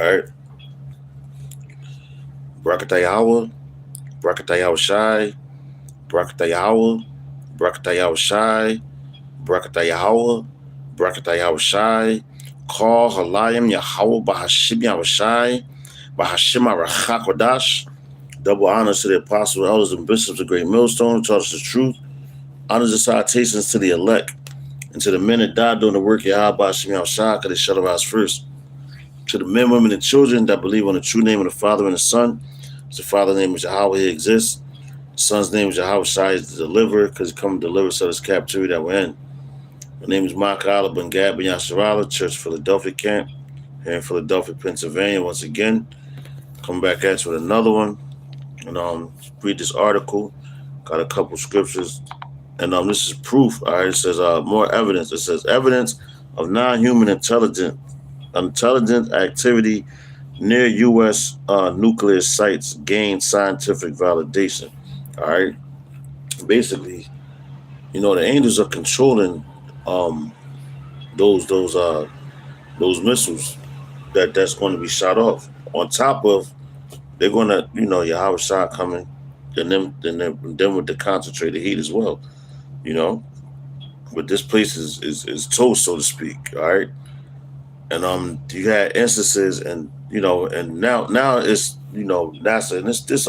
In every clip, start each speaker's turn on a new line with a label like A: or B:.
A: right. Brakatayawa, Brakatayawa Shai, Brakatayawa, Brakatayawa Shai, Brakatayawa, Brakatayawa Shai, Call Halayim Yahweh Bahashim Yahweh Bahashim Arachakodash. Double honors to the apostles, elders, and bishops of Great Millstone who taught us the truth. Honors and salutations to the elect and to the men that died doing the work of Yahweh Bahashim Yahweh because they shut our eyes first. To the men, women, and children that believe on the true name of the Father and the Son. The Father's name is Yahweh, he exists. The Son's name is Yahweh Shai, is the deliverer, because he come to deliver us out of this captivity that we're in. My name is Mark Allah Ben Gab Ben Yasharala, Church Philadelphia Camp, here in Philadelphia, Pennsylvania. Once again, come back at you with another one. And read this article. Got a couple scriptures. And this is proof. All right, it says more evidence. It says evidence of non-human intelligent activity near U.S. Nuclear sites gained scientific validation. All right. Basically, the angels are controlling those missiles that's going to be shot off. On top of, they're going to, Yahweh Shah coming, and them with the concentrated heat as well. But this place is toast, so to speak. All right. And you had instances, and and now it's NASA, and this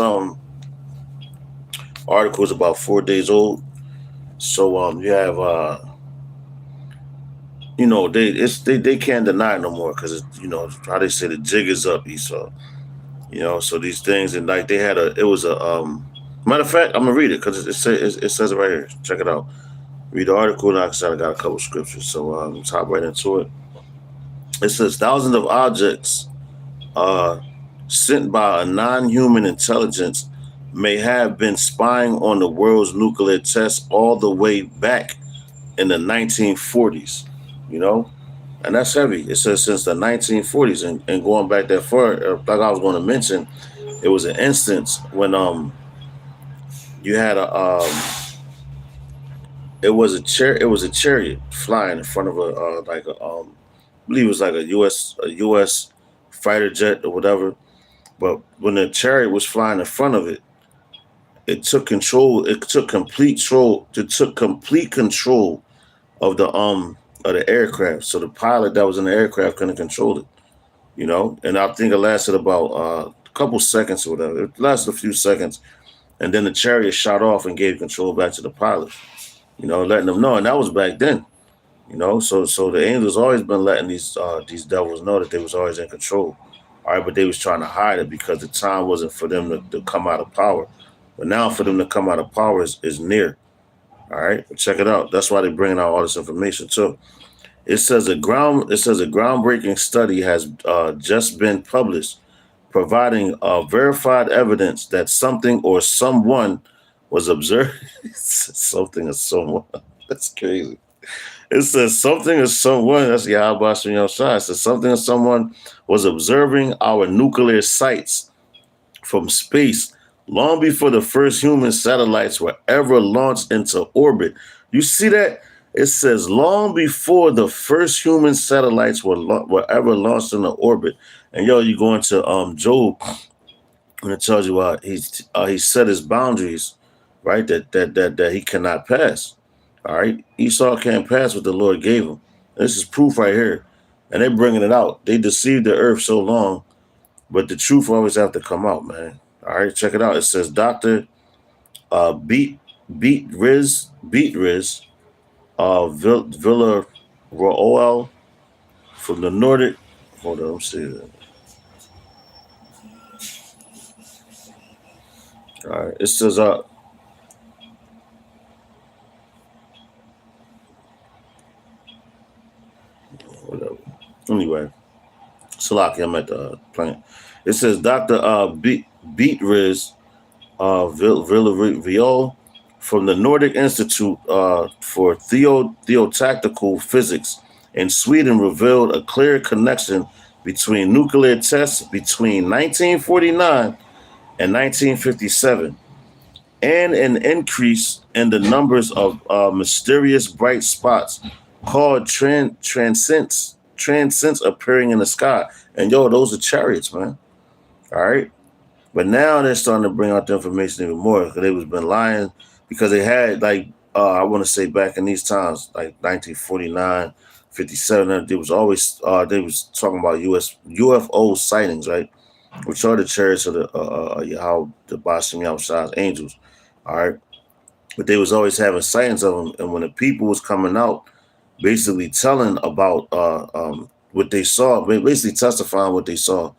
A: article is about 4 days old. So you have they can't deny it no more because how they say the jig is up, Esau. So these things, and like they had it was a matter of fact, I'm gonna read it because it says it right here. Check it out. Read the article, and I got a couple scriptures. So let's hop right into it. It says thousands of objects sent by a non-human intelligence may have been spying on the world's nuclear tests all the way back in the 1940s, and that's heavy. It says since the 1940s, and going back that far, like I was going to mention, it was an instance when you had it was a chariot flying in front of I believe it was like a U.S. fighter jet or whatever. But when the chariot was flying in front of it, it took control. It took complete control. It took complete control of the aircraft. So the pilot that was in the aircraft couldn't control it. And I think it lasted about a couple seconds or whatever. It lasted a few seconds, and then the chariot shot off and gave control back to the pilot. Letting them know, and that was back then. So the angels always been letting these devils know that they was always in control. All right, but they was trying to hide it because the time wasn't for them to come out of power. But now for them to come out of power is near. All right, but check it out. That's why they're bringing out all this information too. It says a groundbreaking study has just been published, providing verified evidence that something or someone was observed. Something or someone. That's crazy. It says something or someone, that's Yahweh Shai. It says something or someone was observing our nuclear sites from space long before the first human satellites were ever launched into orbit. You see that? It says long before the first human satellites were ever launched into orbit. And you go into Job, and it tells you he set his boundaries, right? That he cannot pass. All right, Esau can't pass what the Lord gave him. This is proof right here, and they're bringing it out. They deceived the earth so long, but the truth always have to come out, man. All right, check it out. It says Dr. Beat Riz Villarroel from the Nordic. Hold on, let's see that. All right, it says whatever. Anyway, Salaki, I'm at the plant. It says Dr. Beat Riz Villarreal from the Nordic Institute for Theotactical Physics in Sweden revealed a clear connection between nuclear tests between 1949 and 1957 and an increase in the numbers of mysterious bright spots called transits transcends appearing in the sky. And yo, those are chariots, man. All right. But now they're starting to bring out the information even more because they was been lying because they had like I want to say back in these times like 1949, 57. There was always they was talking about US UFO sightings, right? Which are the chariots of the how the Bashim Yahushua's angels. All right. But they was always having sightings of them, and when the people was coming out, basically telling about what they saw, basically testifying what they saw,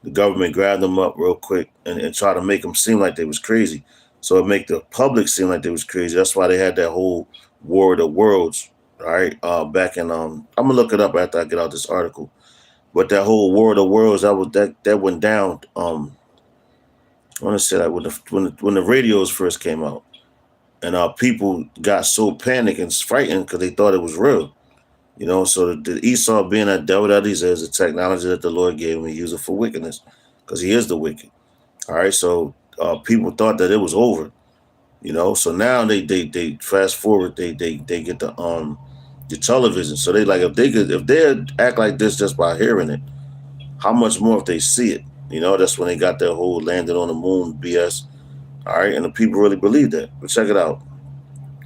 A: the government grabbed them up real quick and try to make them seem like they was crazy. So it make the public seem like they was crazy. That's why they had that whole War of the Worlds, right? Back in I'm gonna look it up after I get out this article. But that whole War of the Worlds that went down. I want to say that when the radios first came out, and people got so panicked and frightened because they thought it was real. You know, so the Esau being that devil that he is a technology that the Lord gave him, he used it for wickedness because he is the wicked. All right, so people thought that it was over. You know, so now they fast forward, they get the television. So they like if they act like this just by hearing it, how much more if they see it? You know, that's when they got their whole landing on the moon BS. All right, and the people really believe that. But check it out.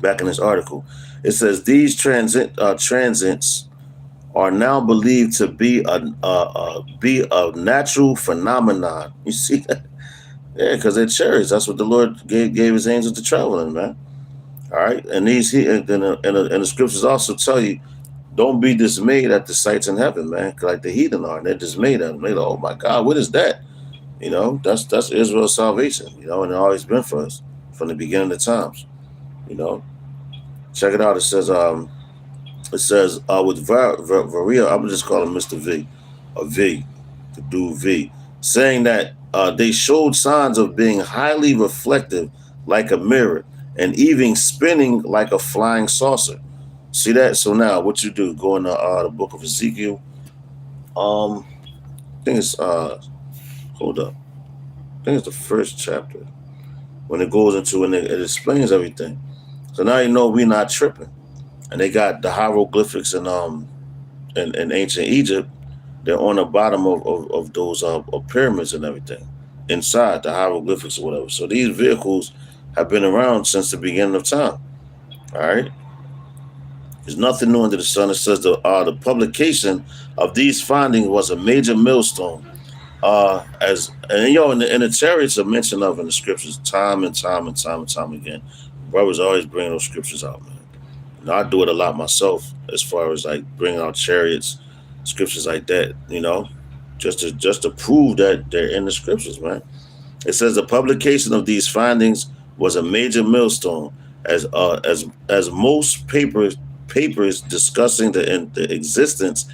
A: Back in this article, it says these transits are now believed to be a natural phenomenon. You see that? Yeah, because they're chariots. That's what the Lord gave his angels to travel in, man. All right, and the scriptures also tell you, don't be dismayed at the sights in heaven, man. Like the heathen are, and they're dismayed at them. They're like, oh my God, what is that? You know, that's Israel's salvation. You know, and it always been for us from the beginning of times. You know, check it out. It says with Varia, I'm just calling Mr. V, a V, the dude V, saying that they showed signs of being highly reflective like a mirror and even spinning like a flying saucer. See that? So now what you do, go in the book of Ezekiel. I think it's, hold up. I think it's the first chapter when it goes into and it explains everything. So now you know we're not tripping. And they got the hieroglyphics in ancient Egypt. They're on the bottom of those pyramids and everything inside the hieroglyphics or whatever. So these vehicles have been around since the beginning of time. All right, there's nothing new under the sun. It says the publication of these findings was a major millstone. As and in the chariots are mentioned of in the scriptures time and time and time and time again. Brothers always bring those scriptures out, man. I do it a lot myself as far as like bringing out chariots, scriptures like that, you know, just to prove that they're in the scriptures, man. It says the publication of these findings was a major millstone, as most papers discussing the existence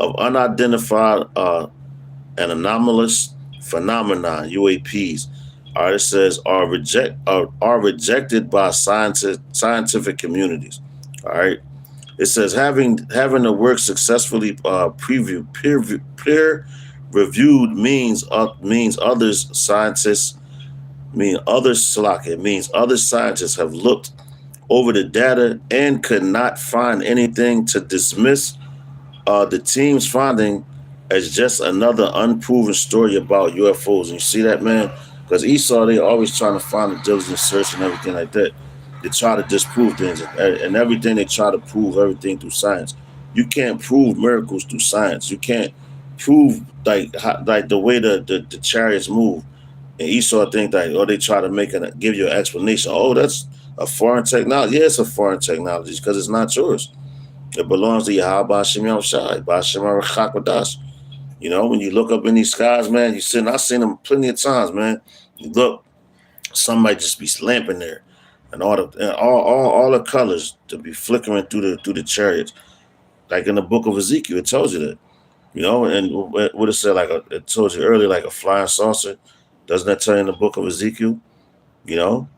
A: of unidentified and anomalous phenomenon (UAPs). All right, it says are rejected by scientific communities. All right. It says having the work successfully peer reviewed means others scientists mean others Salak, it means other scientists have looked over the data and could not find anything to dismiss the team's finding as just another unproven story about UFOs. And you see that, man? Because Esau, they always trying to find a diligent search and everything like that. They try to disprove things and everything. They try to prove everything through science. You can't prove miracles through science. You can't prove like the way the chariots move. And Esau think that, or they try to give you an explanation. Oh, that's a foreign technology. Yeah, it's a foreign technology because it's not yours. It belongs to Yahweh Shem Shai, Bashem Arachakwadash. You know, when you look up in these skies, man, I've seen them plenty of times, man. You look, some might just be lamping there. And all the colors to be flickering through the chariots, like in the book of Ezekiel, it tells you that, you know. And what it said, it told you earlier, like a flying saucer. Doesn't that tell you in the book of Ezekiel, you know,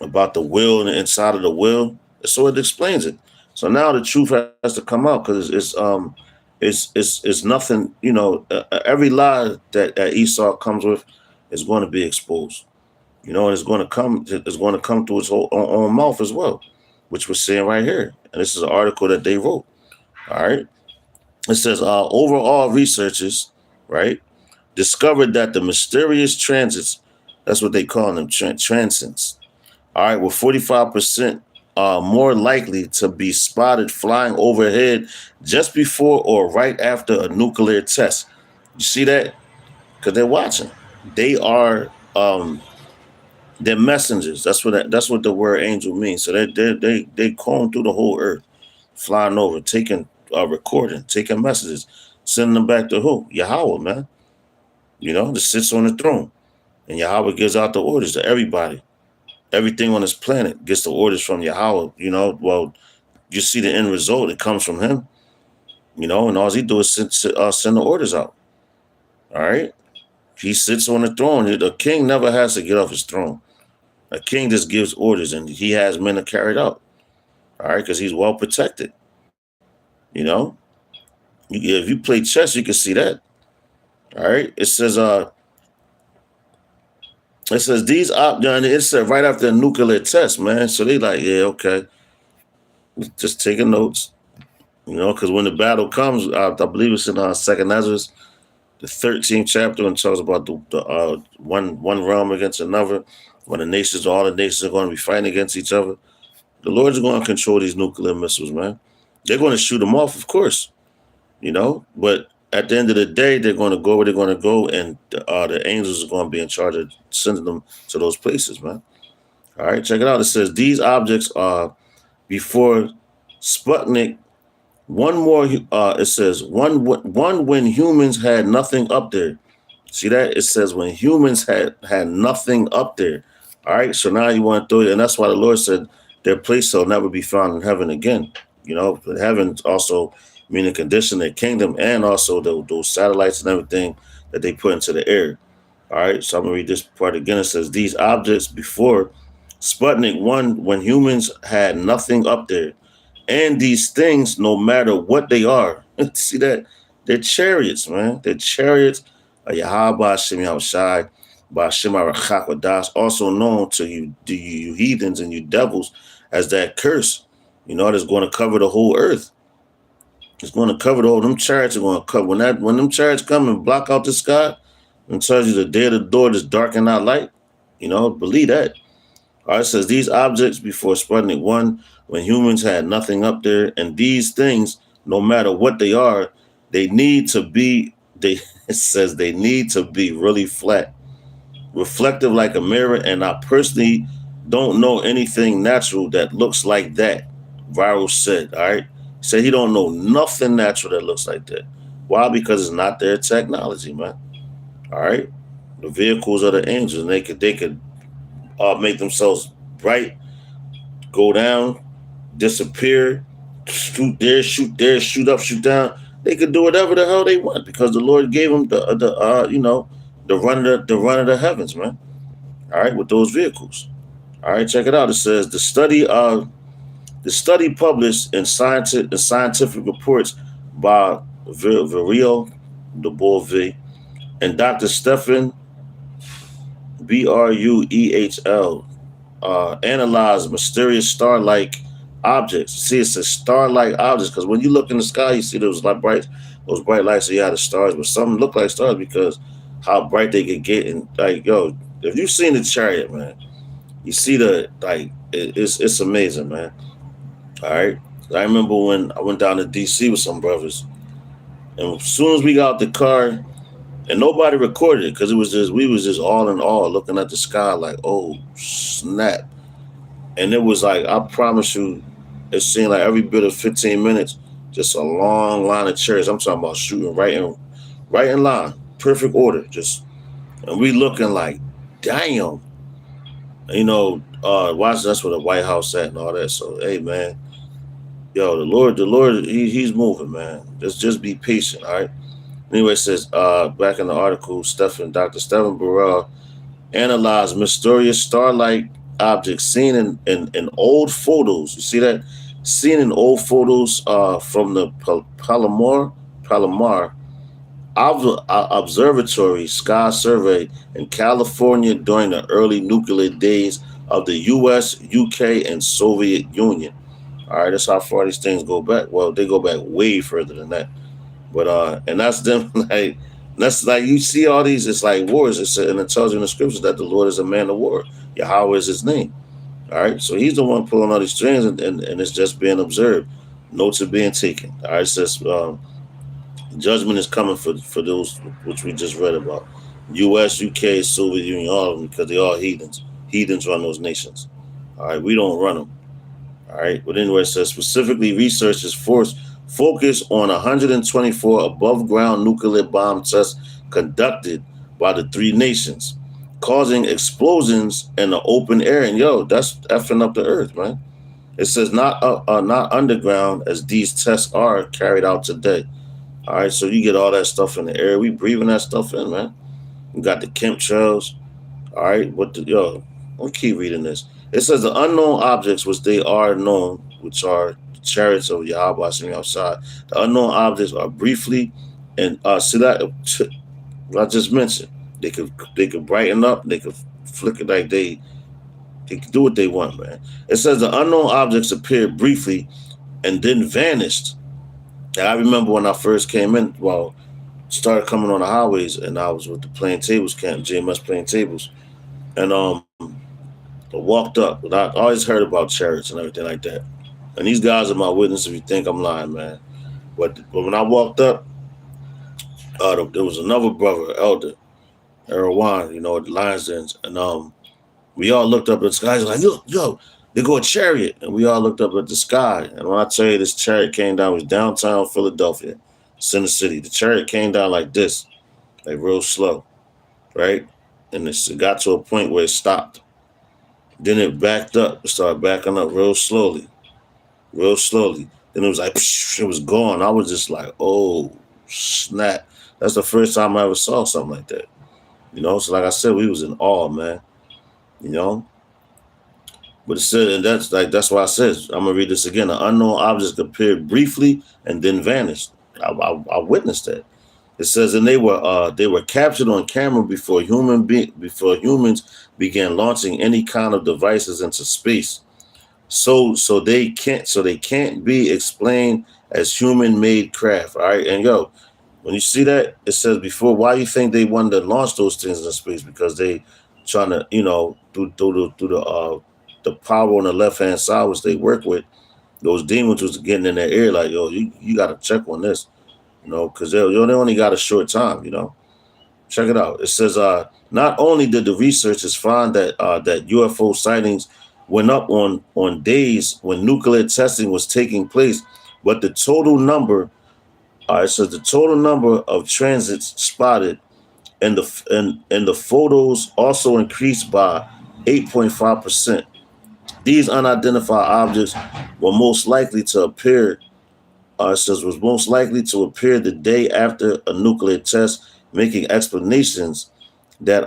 A: about the will and the inside of the will? So it explains it. So now the truth has to come out because it's nothing, you know. Every lie that Esau comes with is going to be exposed. You know, and it's going to come through its own mouth as well, which we're seeing right here. And this is an article that they wrote. All right. It says overall researchers, right, discovered that the mysterious transits, that's what they call them, transits, all right, were 45% more likely to be spotted flying overhead just before or right after a nuclear test. You see that? Because they're watching. They are they're messengers. That's what the word angel means. So they comb through the whole earth, flying over, taking recording, taking messages, sending them back to who? Yahweh, man. That sits on the throne. And Yahweh gives out the orders to everybody. Everything on this planet gets the orders from Yahweh. Well, you see the end result. It comes from him. And all he do is send the orders out. All right. He sits on the throne. The king never has to get off his throne. A king just gives orders, and he has men to carry it out. All right, because he's well protected. You know, if you play chess, you can see that. All right. It says these it said right after a nuclear test, man. So they like, yeah, okay, just taking notes. Because when the battle comes, I believe it's in Second Ezra, the 13th chapter, and talks about the one realm against another. When all the nations are going to be fighting against each other. The Lord's going to control these nuclear missiles, man. They're going to shoot them off, of course. But at the end of the day, they're going to go where they're going to go, and the angels are going to be in charge of sending them to those places, man. All right, check it out. It says these objects are before Sputnik. One more. It says one when humans had nothing up there. See that? It says when humans had nothing up there. All right. So now you want to throw it, and that's why the Lord said their place shall never be found in heaven again. But heaven also meaning condition their kingdom, and also those satellites and everything that they put into the air. All right. So I'm gonna read this part again. It says these objects before Sputnik 1 when humans had nothing up there. And these things, no matter what they are, see that? They're chariots, man. They're chariots of Yahweh Hashem Yahushai, Ba'ashem Arachakwadas, also known to you heathens and you devils as that curse, that's going to cover the whole earth. It's going to cover the whole, them chariots are going to cover. When them chariots come and block out the sky and tells you the day of the Lord is dark and not light, believe that. All right, it says these objects before Sputnik 1, when humans had nothing up there, and these things, no matter what they are, it says they need to be really flat, reflective like a mirror, and I personally don't know anything natural that looks like that, Viral said, all right? He said he don't know nothing natural that looks like that. Why? Because it's not their technology, man. All right? The vehicles are the angels, and they could make themselves bright, go down, disappear, shoot there, shoot up, shoot down. They could do whatever the hell they want because the Lord gave them the run of the heavens, man. All right, with those vehicles. All right, check it out. It says the study published in scientific reports by Virio, the Bull V, and Dr. Stephan Bruehl analyze mysterious star-like objects. See, it says star-like objects because when you look in the sky, you see those bright lights. So you have the stars, but some look like stars because how bright they could get. And if you've seen the chariot, man, you see it's amazing, man. All right, I remember when I went down to DC with some brothers, and as soon as we got out the car. And nobody recorded it because we was just all in awe looking at the sky like, oh, snap. And it was like, I promise you, it seemed like every bit of 15 minutes, just a long line of chariots. I'm talking about shooting right in line, perfect order. And we looking like, damn. Watch that's where the White House at and all that. So, hey, man, the Lord, he's moving, man. Just be patient, all right? Anyway, it says back in the article, Dr. Stephan Bruehl analyzed mysterious star-like objects seen in old photos. You see that? Seen in old photos from the Palomar Observatory Sky Survey in California during the early nuclear days of the U.S., UK, and Soviet Union. All right, that's how far these things go back. Well, they go back way further than that. But and that's them like that's like you see all these. It's like wars. And it tells you in the scriptures that the Lord is a man of war. Yahweh is his name. All right, so he's the one pulling all these strings, and it's just being observed. Notes are being taken. All right, it says judgment is coming for those which we just read about. U.S., U.K., Soviet Union, all of them, because they all heathens. Heathens run those nations. All right, we don't run them. All right, but anyway, it says specifically research is focused on 124 above ground nuclear bomb tests conducted by the three nations, causing explosions in the open air. And yo, that's effing up the earth, man. It says not underground as these tests are carried out today. All right, so you get all that stuff in the air. We breathing that stuff in, man. We got the chemtrails. All right, but I'll keep reading this. It says the unknown objects, which they are known, which are the chariots of Yahweh seen outside. The unknown objects are briefly, and see that I just mentioned. They could brighten up. They could flicker like they can do what they want, man. It says the unknown objects appeared briefly and then vanished. And I remember when I first came in, started coming on the highways, and I was with the Plain Tables camp, JMS Plain Tables, and I walked up. I always heard about chariots and everything like that. And these guys are my witness if you think I'm lying, man. But when I walked up, there was another brother, Elder Erwan, at the Lions Den, and we all looked up at the sky. Like, yo, they go a chariot. And we all looked up at the sky. And when I tell you this chariot came down, it was downtown Philadelphia, Center City. The chariot came down like this, like real slow, right? And it got to a point where it stopped. Then it backed up. It started backing up real slowly, real slowly. Then it was like, psh, it was gone. I was just like, oh, snap. That's the first time I ever saw something like that. So like I said, we was in awe, man. you know. But it said, and that's why I said, I'm gonna read this again. The unknown objects appeared briefly and then vanished. I witnessed that. It says, and they were captured on camera before humans began launching any kind of devices into space. So they can't be explained as human-made craft. All right, and when you see that, it says before, why you think they wanted to launch those things into space? Because they trying to, through the power on the left hand side, which they work with, those demons was getting in their ear like, yo, you got to check on this, because they only got a short time, Check it out. It says, not only did the researchers find that UFO sightings went up on days when nuclear testing was taking place, but the total number, it says the total number of transits spotted and the photos also increased by 8.5%. These unidentified objects were most likely to appear. It says was most likely to appear the day after a nuclear test, making explanations that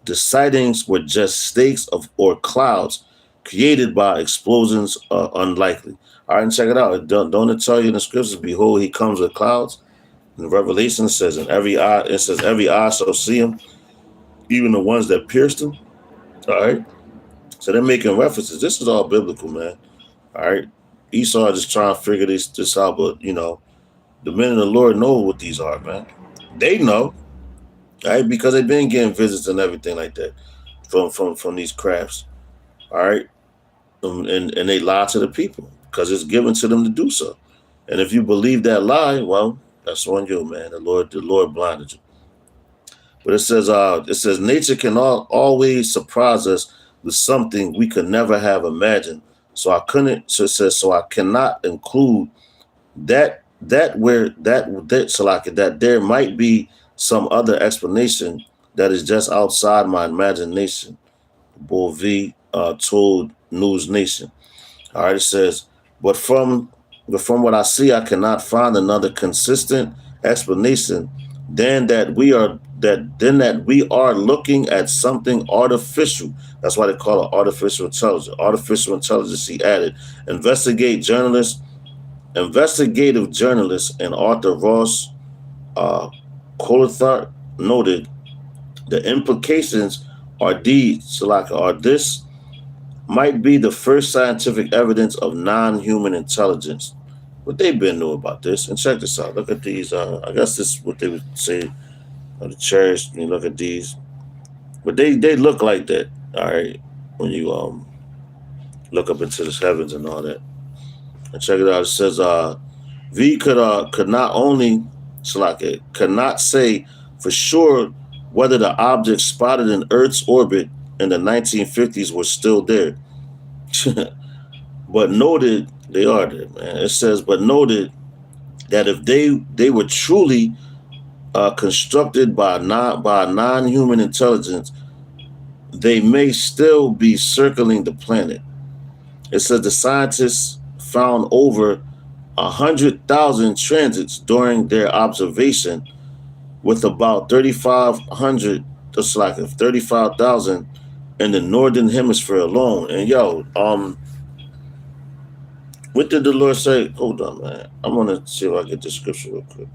A: the sightings were just stakes or clouds created by explosions unlikely. All right, and check it out. Don't it tell you in the scriptures, behold, he comes with clouds? In Revelation, it says, every eye shall see him, even the ones that pierced him. All right. So they're making references. This is all biblical, man. All right. Esau just trying to figure this out, but the men of the Lord know what these are, man. They know, right? Because they've been getting visits and everything like that from these crafts. All right. And they lie to the people because it's given to them to do so. And if you believe that lie, well, that's on you, man. The Lord blinded you. But it says nature can always surprise us with something we could never have imagined. So I cannot include that there might be some other explanation that is just outside my imagination. Bovee told News Nation. All right, it says, but from what I see, I cannot find another consistent explanation than that we are looking at something artificial. That's why they call it artificial intelligence. Artificial intelligence, he added. Investigative journalist and Arthur Ross Coulthard noted the implications are this might be the first scientific evidence of non-human intelligence. But they've been knew about this. And check this out. Look at these. I guess this is what they would say the chariots. You look at these, but they look like that. All right, when you look up into the heavens and all that. And check it out. It says V could not only Salaka could not say for sure whether the objects spotted in Earth's orbit in the 1950s were still there, but noted they are there, man. It says, but noted that if they were truly constructed by non-human intelligence, they may still be circling the planet. It says the scientists found over 100,000 transits during their observation, with about 3,500, just like 35,000 in the northern hemisphere alone. And yo, what did the Lord say? Hold on, man. I'm gonna see if I get the scripture real quick.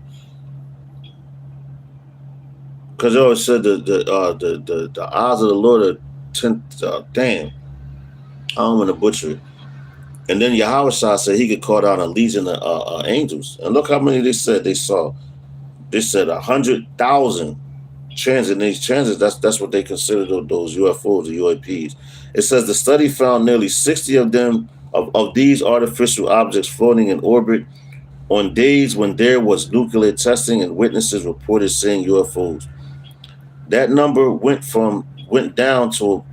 A: Because it always said the eyes of the Lord are damn. I don't want to butcher it. And then Yahweh said he could call down a legion of angels. And look how many they said they saw. They said 100,000 transit. And these transits, that's what they consider those UFOs or UAPs. It says the study found nearly 60 of them of these artificial objects floating in orbit on days when there was nuclear testing and witnesses reported seeing UFOs. That number went down to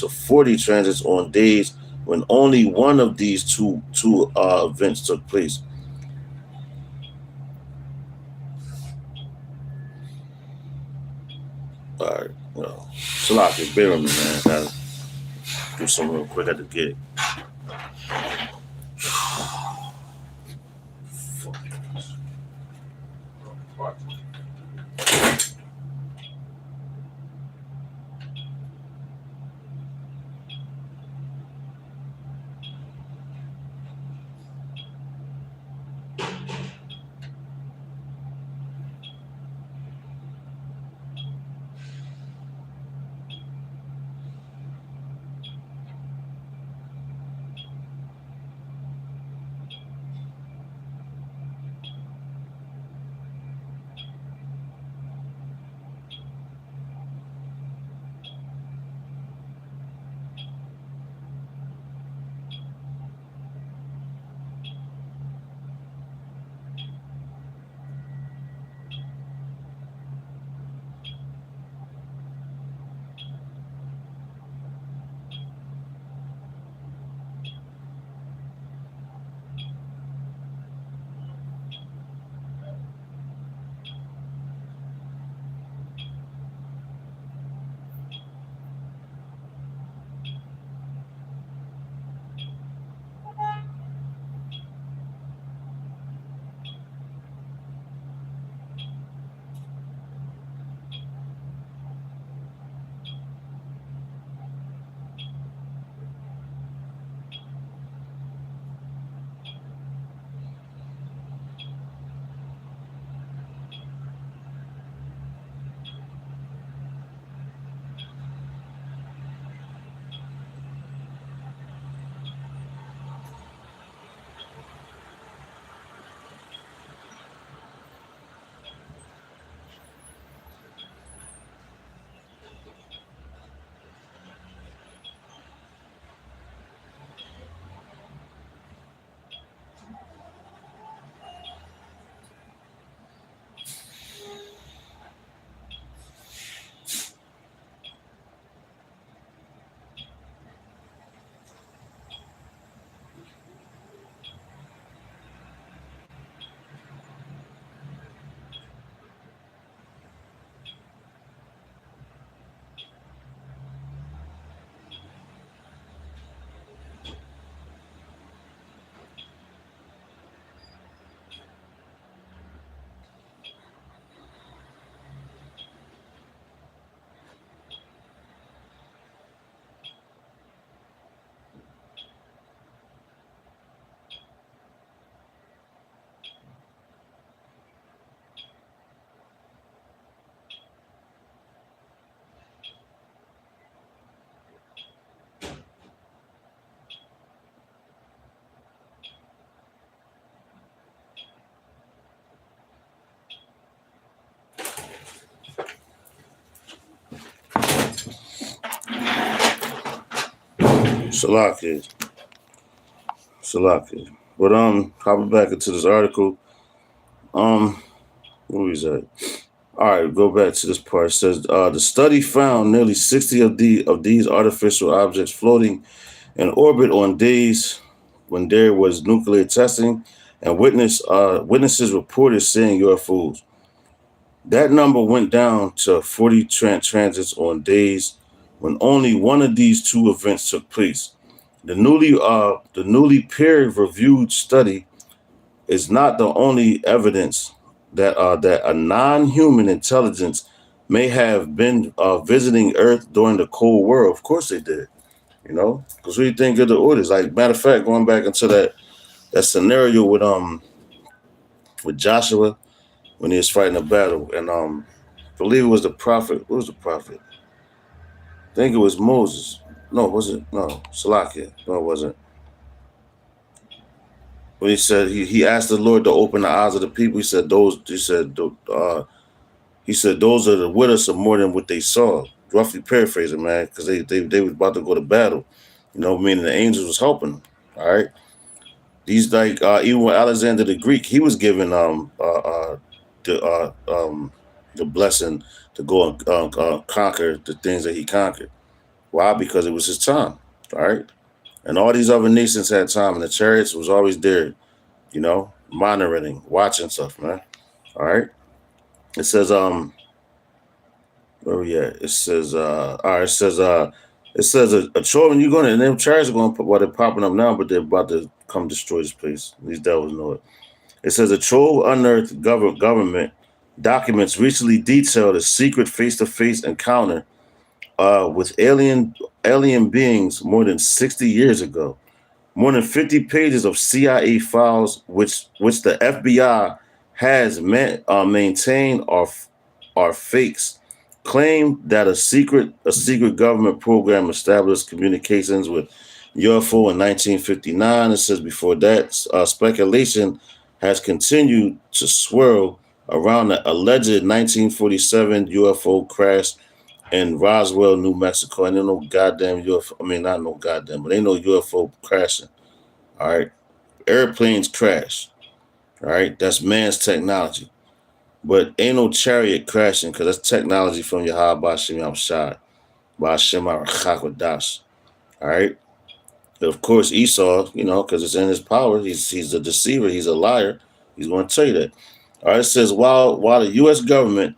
A: 40 transits on days when only one of these two events took place. All right, well, Salaki, bear with me, man. Gotta do something real quick at the gig. Salaki. But hopping back into this article, where is that? All right, go back to this part. It says the study found nearly 60 of these artificial objects floating in orbit on days when there was nuclear testing, and witnesses reported seeing UFOs. That number went down to 40 transits on days when only one of these two events took place. The newly peer-reviewed study is not the only evidence that a non-human intelligence may have been visiting Earth during the Cold War. Of course they did, because we think of the orders. Like, matter of fact, going back into that scenario with Joshua when he was fighting a battle, and I believe it was the prophet. What was the prophet? I think it was Moses. No, was it? No, Salakia. No, it wasn't. When he said he asked the Lord to open the eyes of the people, he said those are with us are more than what they saw. Roughly paraphrasing, man, because they was about to go to battle, meaning the angels was helping them. All right, these even with Alexander the Greek, he was given the blessing to go and conquer the things that he conquered. Why? Because it was his time. All right, and all these other nations had time, and the chariots was always there, monitoring, watching stuff, man. All right. It says where we at? It says all right. It says a troll, and you're gonna, and them chariots are gonna they're popping up now, but they're about to come destroy this place. These devils know it. It says a troll unearthed government documents recently detailed a secret face-to-face encounter with alien beings more than 60 years ago. More than 50 pages of CIA files, which the FBI has maintained are fakes, claim that a secret government program established communications with UFO in 1959. It says before that, speculation has continued to swirl around the alleged 1947 UFO crash in Roswell, New Mexico. And ain't no goddamn UFO. I mean, not no goddamn, but ain't no UFO crashing. All right. Airplanes crash. All right. That's man's technology. But ain't no chariot crashing because that's technology from Yahweh Bashim Yamshad. Bashim Arachakwadash. All right. But of course, Esau, because it's in his power, he's a deceiver, he's a liar. He's going to tell you that. All right. It says while the U.S. government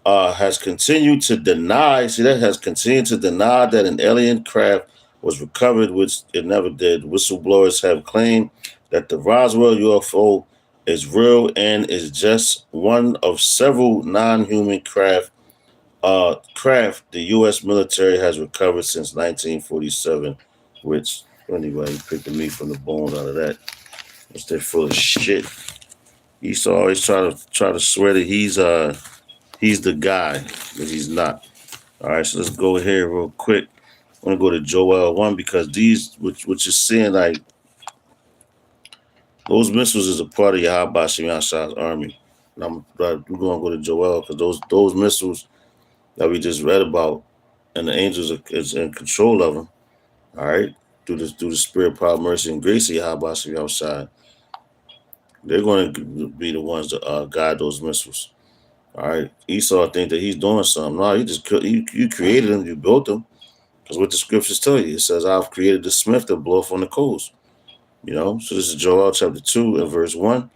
A: has continued to deny that an alien craft was recovered, which it never did. Whistleblowers have claimed that the Roswell UFO is real and is just one of several non-human craft the U.S. military has recovered since 1947, which, anyway, he picked the meat from the bones out of that. They're full of shit. Esau always try to swear that he's the guy, but he's not. All right, so let's go here real quick. I want to go to Joel 1 because these, which is saying like those missiles is a part of Yahweh Shemashah's army. And we're going to go to Joel because those missiles that we just read about, and the angels is in control of them. All right, through the spirit, power, mercy, and grace of Yahweh Shemashah, they're going to be the ones to guide those missiles. All right, Esau think that he's doing something. No, you created them, you built them. Because what the scriptures tell you, it says, I've created the smith to blow up on the coals. So this is Joel chapter 2 and verse 1.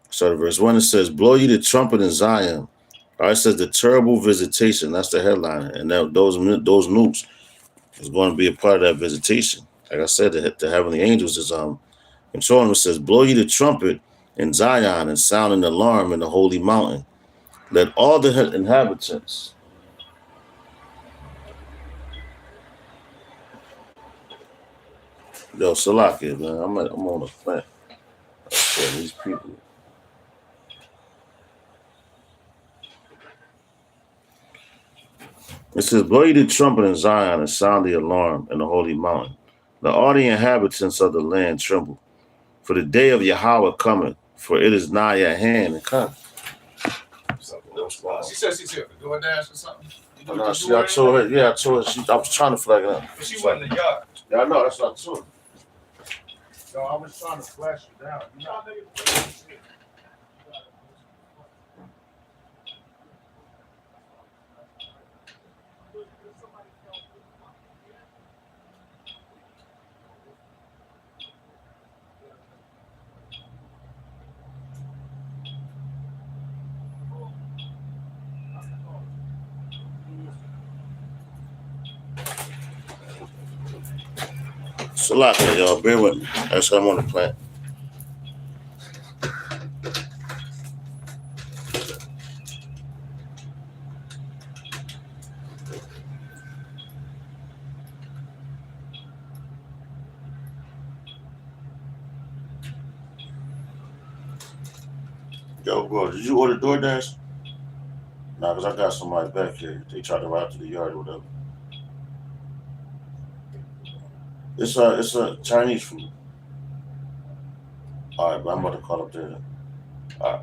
A: Start at verse 1, it says, blow ye the trumpet in Zion. All right, it says the terrible visitation. That's the headliner. And those nukes is going to be a part of that visitation. Like I said, the heavenly angels is controlling them. It says, blow ye the trumpet in Zion and sound an alarm in the holy mountain. Let all the inhabitants Salakia, man. I'm on a plant. These people. It says, blow ye the trumpet in Zion and sound the alarm in the holy mountain. Let all the inhabitants of the land tremble. For the day of Yahweh cometh, for it is nigh at hand and come.
B: She said she's here for DoorDash or something.
A: I told her. I was trying to flag it up.
B: But she wasn't in the yard.
A: Yeah, I know. That's not true. No, I was trying to flash you down. You know, it's a lot here, y'all. Bear with me. That's what I'm on the plant. Yo, bro, did you order DoorDash? Nah, because I got somebody back here. They tried to ride to the yard or whatever. It's a Chinese food. All right, but I'm about to call up there. All right.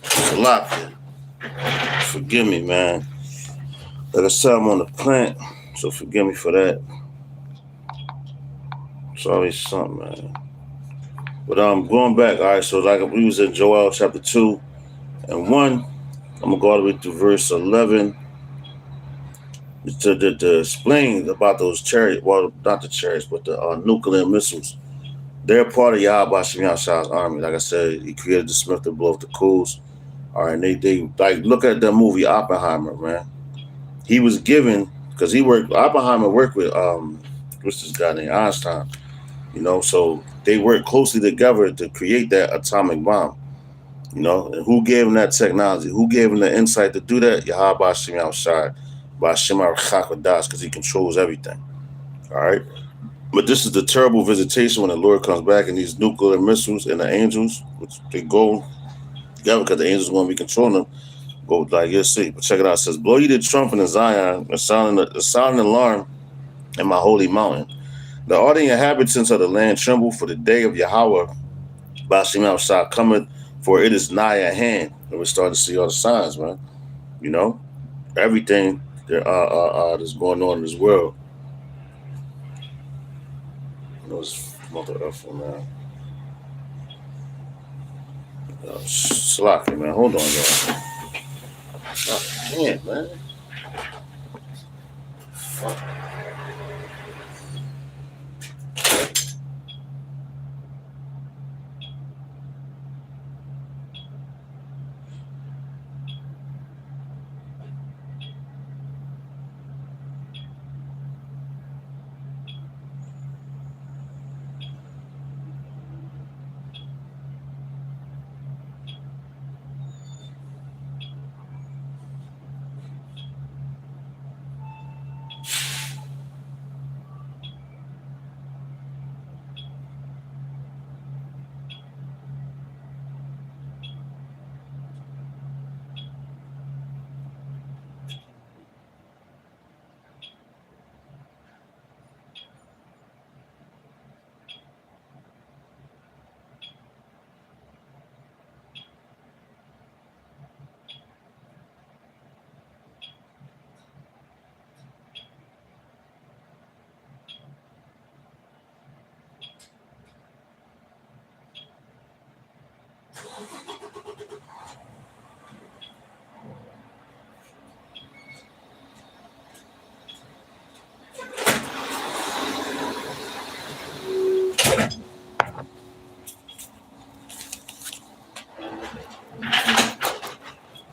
A: It's a lot here. Forgive me, man. Like I said, I'm on the plant, so forgive me for that. It's always something, man. But going back, all right. So like we was in Joel chapter 2 and 1. I'm gonna go all the way to verse 11 to explain about those chariots. Well, not the chariots, but the nuclear missiles. They're part of Yahweh Shem Yahshua's army. Like I said, he created the Smith to blow up the coals. All right, and they like look at that movie Oppenheimer, man. He was given because he worked. Oppenheimer worked with what's this guy named Einstein. You know, so they worked closely together to create that atomic bomb. You know, and who gave him that technology? Who gave him the insight to do that? Yahweh Shem Yahshai by Shemar Chakadas, because he controls everything. All right. But this is the terrible visitation when the Lord comes back and these nuclear missiles and the angels, which they go together because the angels want to be controlling them, go like, you'll see. But check it out. It says, blow ye the trumpet in Zion, a sound an alarm in my holy mountain. The all the inhabitants of the land tremble, for the day of Yahweh Bashim Shah cometh, for it is nigh at hand. And we're starting to see all the signs, man. You know, everything that's going on in this world. You know, it's mother effing, man. Slacking, man. Hold on, y'all. Oh, damn, man. Fuck.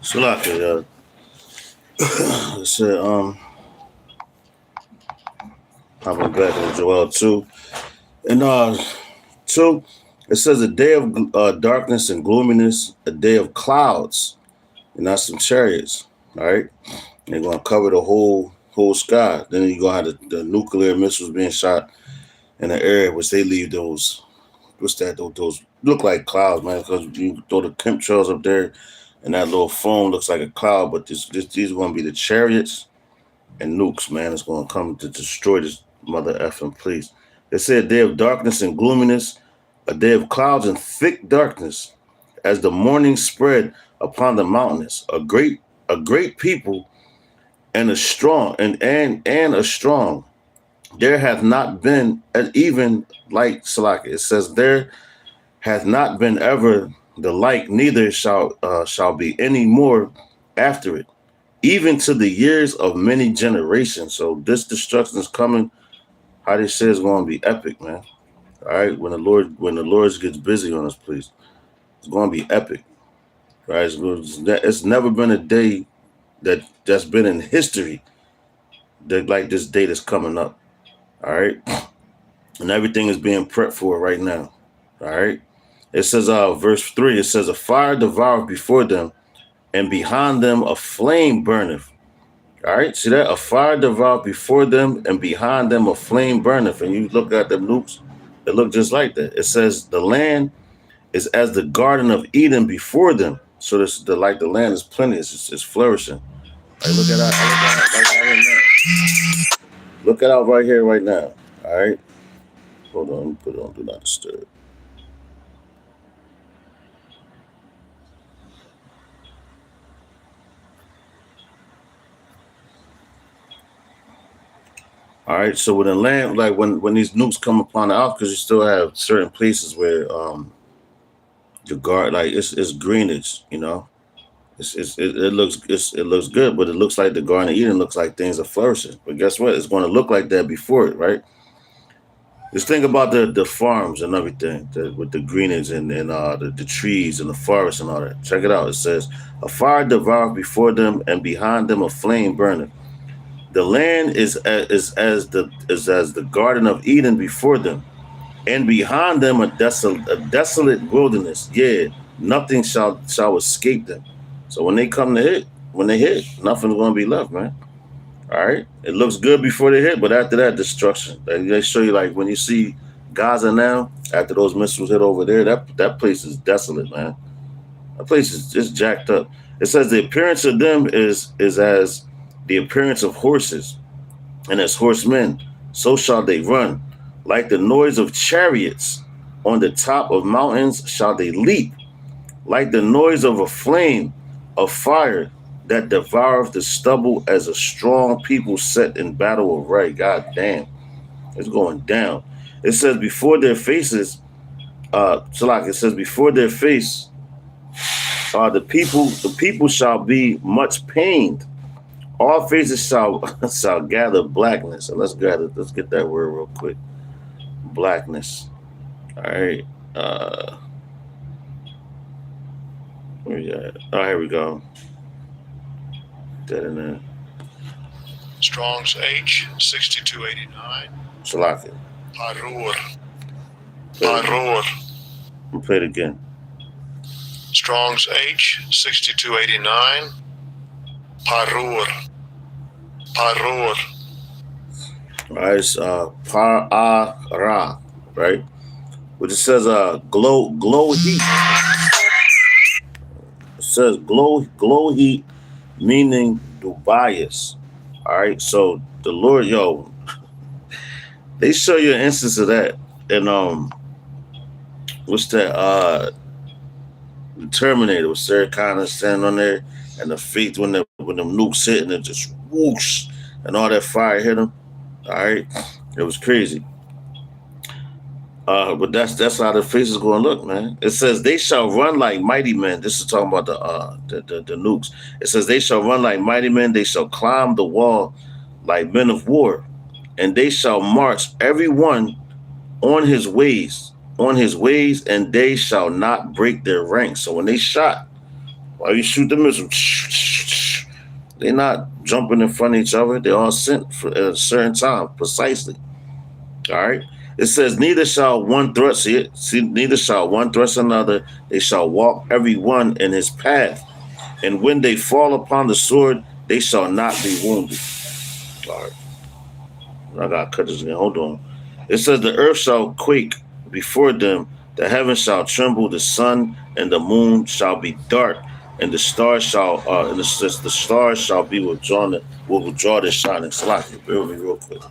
A: Salaka, it said, hopping back in Joel 2. And 2, it says a day of darkness and gloominess, a day of clouds, and not some chariots. All right. They're gonna cover the whole sky. Then you're gonna have the nuclear missiles being shot in the air, which they leave those what's that? Those look like clouds, man, because you throw the chemtrails up there and that little foam looks like a cloud, but these are gonna be the chariots and nukes, man. It's gonna come to destroy this mother effing place. They said a day of darkness and gloominess, a day of clouds and thick darkness, as the morning spread upon the mountains. A great people and a strong and a strong. There hath not been even like Salaka. It says there hath not been ever the like, neither shall be any more after it, even to the years of many generations. So this destruction is coming. How they say it's going to be epic, man. All right, when the Lord gets busy on us, please, it's going to be epic. Right? It's never been a day that's been in history that like this day that's coming up. All right, and everything is being prepped for it right now. All right, it says, verse 3. It says, a fire devoureth before them, and behind them a flame burneth. All right, see that? A fire devoureth before them, and behind them a flame burneth. And you look at the nukes, it look just like that. It says the land is as the Garden of Eden before them. So this the land is plenty, it's flourishing. Like look at that, right now. Look it out right here, right now. All right. Hold on, let me put it on do not disturb. All right, so when the land, like when these nukes come upon the earth, because you still have certain places where the guard, like it's greenage, you know, it looks good, but it looks like the Garden of Eden looks like things are flourishing. But guess what? It's going to look like that before it, right? Just think about the farms and everything with the greenage and the trees and the forest and all that. Check it out. It says, a fire devoureth before them, and behind them a flame burneth. The land is as the Garden of Eden before them, and behind them a desolate wilderness. Yeah, nothing shall escape them. So when they hit, nothing's gonna be left, man. All right, it looks good before they hit, but after that, destruction. They show you like when you see Gaza now, after those missiles hit over there, that place is desolate, man. That place is just jacked up. It says the appearance of them is as the appearance of horses, and as horsemen, so shall they run. Like the noise of chariots on the top of mountains shall they leap. Like the noise of a flame of fire that devoureth the stubble, as a strong people set in battle array. God damn, it's going down. It says before their faces, Salak, it says before their face, the people shall be much pained. All faces shall gather blackness. So let's get that word real quick. Blackness. All right. Where you at? Oh, here we go. That in there.
B: Strong's H 6289.
A: Salaki.
B: Parur. Parur.
A: We'll play it again.
B: Strong's H 6289. Parur. Parur.
A: All right, it's Par-a-ra, right? Which it says glow heat. It says glow heat, meaning Dubias. All right, so the Lord, they show you an instance of that. And what's that? The Terminator with Sarah Connor standing on there, and the feet when the nukes hit and it just whoosh, and all that fire hit him. All right, it was crazy. But that's how the face is going to look, man. It says they shall run like mighty men. This is talking about the nukes. It says they shall run like mighty men. They shall climb the wall like men of war, and they shall march every one on his ways, and they shall not break their ranks. So when they shot, Why you shoot the missile? They're not jumping in front of each other. They're all sent for at a certain time, precisely. All right. It says, neither shall one thrust, neither shall one thrust another. They shall walk every one in his path. And when they fall upon the sword, they shall not be wounded. All right. I got to cut this again. Hold on. It says, the earth shall quake before them, the heavens shall tremble, the sun and the moon shall be dark, and the stars shall, and the stars shall be withdrawn, will withdraw their shining. Slack it. Bear with me real quick.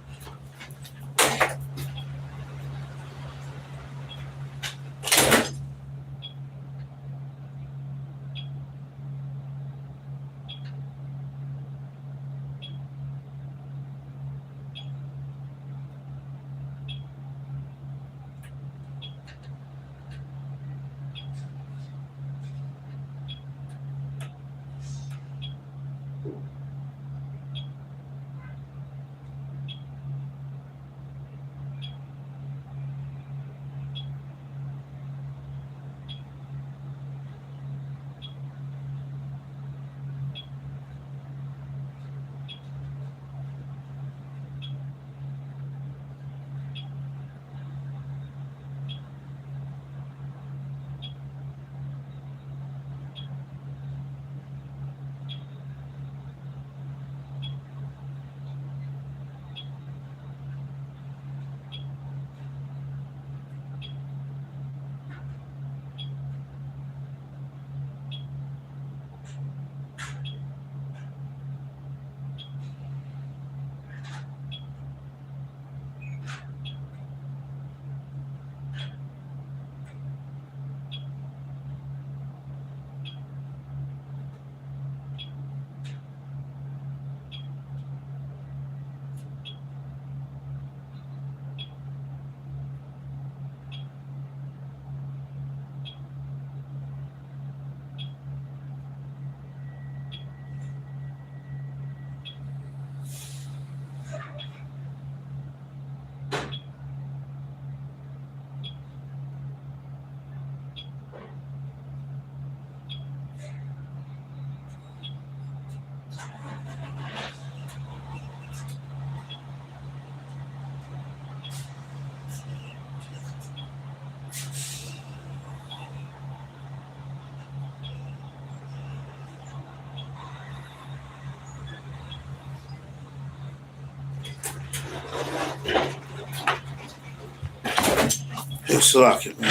A: Hey, Shalak man.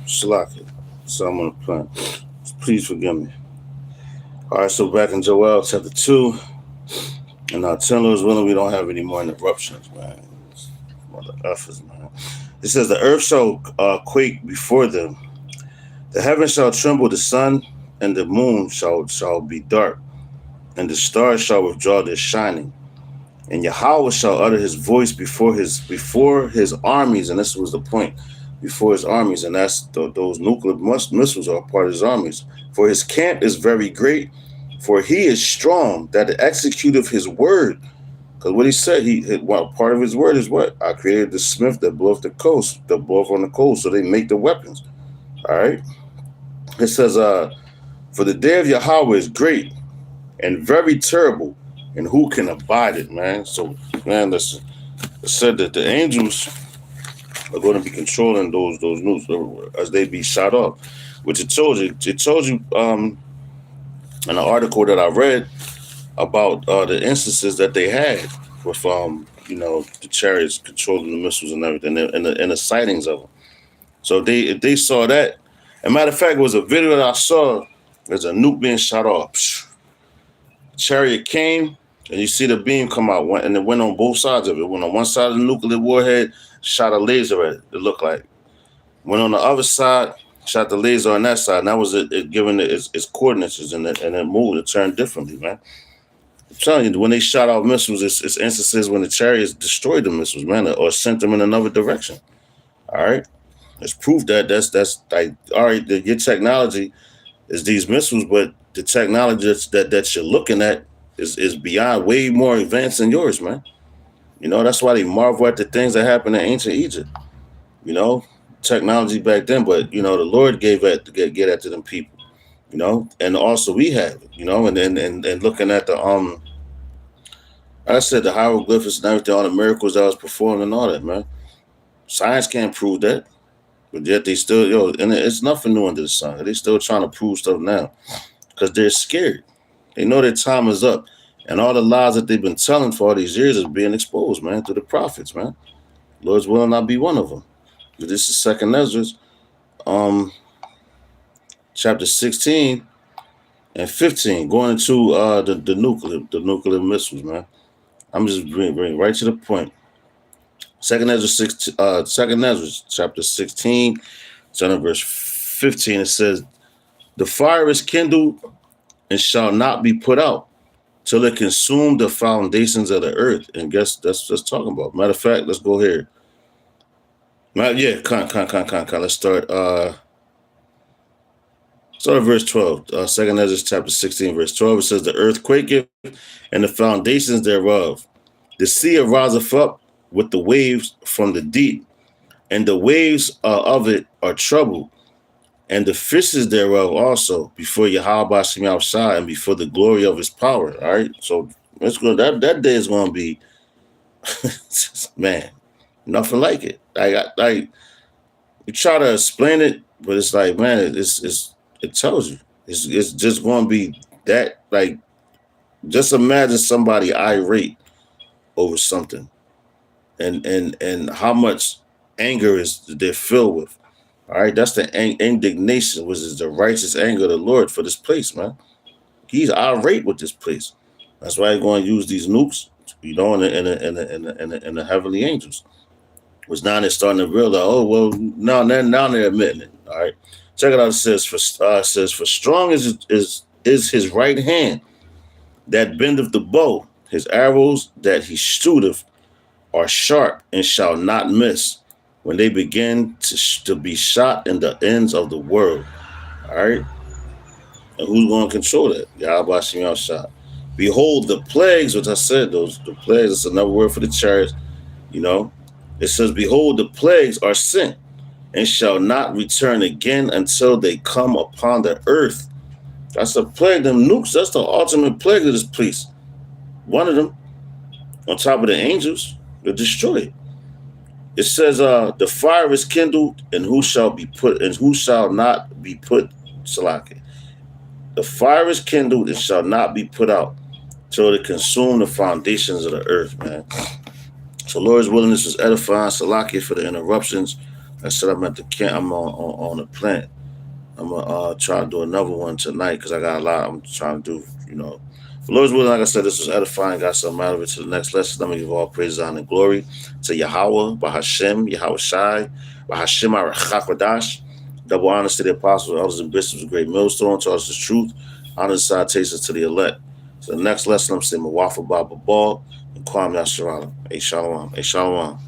A: Shalak So I'm on the plan. Please forgive me. All right, so back in Joel chapter 2. And now 10 Lord's willing, we don't have any more interruptions, man. Mother effers, man. It says, the earth shall quake before them. The heavens shall tremble, the sun and the moon shall be dark, and the stars shall withdraw their shining. And Yahweh shall utter his voice before his armies, and this was the point, before his armies, and that's those nuclear missiles are part of his armies. For his camp is very great, for he is strong that executeth his word. Because what he said, part of his word is what? I created the smith that bloweth the coast, that bloweth on the coast, so they make the weapons. All right. It says, for the day of Yahweh is great and very terrible, and who can abide it, man? So, man, listen. It said that the angels are going to be controlling those nukes as they be shot off, which it told you in an article that I read about the instances that they had with the chariots controlling the missiles and everything, and the sightings of them. So they saw that. As a matter of fact, it was a video that I saw. There's a nuke being shot off. Chariot came, and you see the beam come out, and it went on both sides of it. Went on one side of the nuclear warhead, shot a laser at it. It looked like. Went on the other side, shot the laser on that side. And that was it giving its coordinates, and it moved. It turned differently, man. I'm telling you, when they shot off missiles, it's instances when the chariots destroyed the missiles, man, or sent them in another direction. All right. It's proof that's like, all right, your technology is these missiles, but the technology that you're looking at is beyond, way more advanced than yours, man. That's why they marvel at the things that happened in ancient Egypt. Technology back then, but the Lord gave that to get at to them people. you know, and also we have it, you know, and looking at the like I said, the hieroglyphics and everything, all the miracles that was performed and all that, man. Science can't prove that, but yet they still, and it's nothing new under the sun. They still trying to prove stuff now because they're scared. They know their time is up, and all the lies that they've been telling for all these years is being exposed, man, through the prophets, man. Lord's willing, I'll be one of them. This is Second Ezra, um, chapter 16 and 15, going into the nuclear missiles, man. I'm just bring right to the point. Second Ezra chapter 16, starting at verse 15. It says, "The fire is kindled and shall not be put out till it consume the foundations of the earth." And guess that's talking about. Matter of fact, let's go here. Yeah, Let's start. Start at verse 12. Second Ezra chapter 16, verse 12. It says, "The earth quaketh, and the foundations thereof. The sea ariseth up with the waves from the deep, and the waves of it are troubled, and the fishes thereof also, before Yahweh Shem outside, and before the glory of his power." All right, so it's going. That day is going to be, man, nothing like it. Like you try to explain it, but it's like, man, it tells you it's just going to be that. Like, just imagine somebody irate over something, and how much anger is they're filled with. All right, that's the indignation, which is the righteous anger of the Lord for this place, man. He's irate with this place. That's why he's going to use these nukes, you know, and the heavenly angels. Which now they're starting to realize, oh well, now they're admitting it. All right, check it out. It says, for strong is his right hand that bendeth the bow. His arrows that he shooteth are sharp and shall not miss when they begin to be shot in the ends of the world. All right. And who's going to control that? Yahweh Shem shot. Behold, the plagues, which I said, the plagues, it's another word for the chariots, you know. It says, behold, the plagues are sent and shall not return again until they come upon the earth. That's a plague. Them nukes, that's the ultimate plague of this place. One of them, on top of the angels, they're destroyed. It says, the fire is kindled, and who shall not be put, Salaki. The fire is kindled and shall not be put out till it consume the foundations of the earth, man. So Lord's willingness is edifying. Salaki for the interruptions. I said I'm at the camp. I'm on the plant. I'm gonna try to do another one tonight because I got a lot I'm trying to do, you know. But Lord's willing, like I said, this was edifying. Got something out of it. To the next lesson, let me give all praise, honor, and glory to Yahweh, Bahashem, Yahweh Shai, Bahashem Arachakwadash. Double honors to the apostles, elders, and bishops of great millstone, to us the truth. Honor and salutations to the elect. So the next lesson, I'm saying Mawafa Baba Ball and Kwame Yasharala. Hey, Shalom. Hey, Shalom.